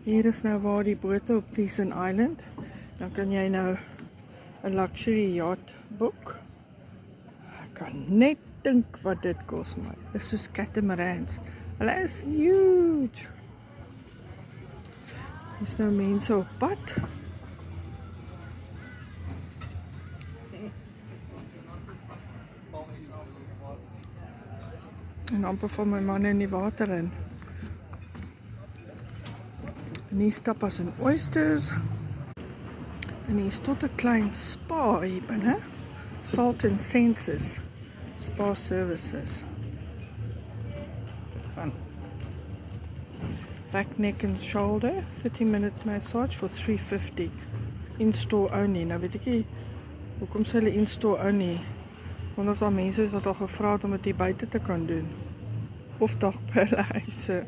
Hier is nou waar die bote op Thesan Island. Dan kan jy nou 'n luxury yacht boek. Ek kan net dink wat dit kos my. Dis soos catamarans. Hulle is huge. Is nou mense op pad. En amper van my man in die water in. En hier is tapas en oysters. En hier is tot 'n klein spa hier binne. Salt and Senses Spa Services. Fun. Back, neck and shoulder, 30-minute massage for $3.50. In-store only. Nou weet ek nie, hoekom sê hulle in-store only? Want of daar mense is wat al gevra het om dit hier buite te kan doen. Of dalk by hulle huise.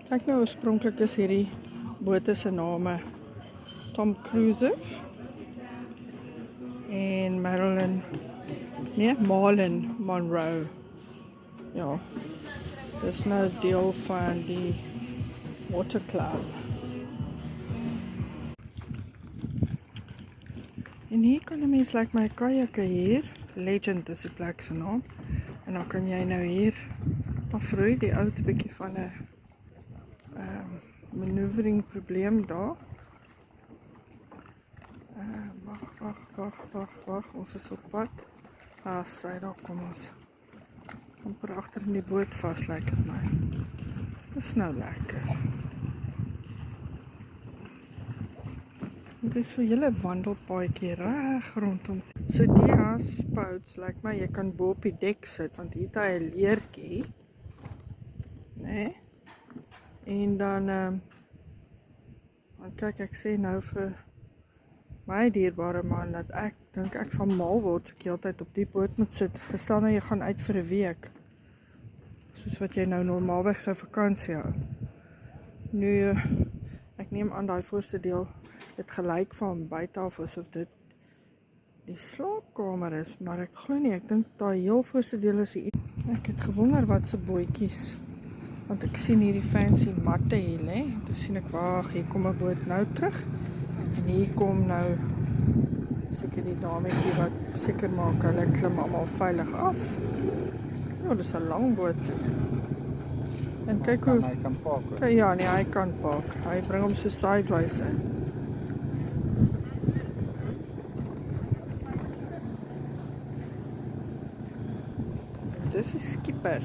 Kyk nou, oorspronklik is hierdie bote se name Tom Cruise en Marilyn Monroe. Ja, dis nou deel van die Water Club. En hier kan 'n mens like my kajakke hier. Legend is die plek se naam. En dan kan jy nou hier afroei. Die ou het 'n bietjie van 'n manoeuvring probleem daar. Wag, ons is op pad. Sy daar kom ons. Amper agter in die boot vas, lyk dit my. Dis nou lekker. Dit is so 'n hele wandelpaadjie reg rondom. So die houseboats, lyk my, jy kan bo op die dek sit, want hier het hy 'n leertjie. Nee. En dan kyk, ek sê nou vir my dierbare man dat ek dink ek sal mal word as ek heeltyd op die boot moet sit. Gestel nou jy gaan uit vir 'n week. Soos wat jy nou normaalweg sou vakansie hou. Nu, ek neem aan daai voorste deel dit gelyk van buite af asof dit die slaapkamer is, maar ek glo nie, ek dink daai heel voorste deel is hier. Ek het gewonder wat se bootjies, want ek sien hierdie fancy matte hier lê. Toe sien ek, wag, hier kom 'n boot nou terug. En hier kom nou seker die dametjie wat seker maak hulle klim almal veilig af. Ja, dis 'n lang boot. En kyk hoe Hy kan park. Kyk, ja, nee, hy kan park. Hy bring hom so sideways in. Dis die skipper.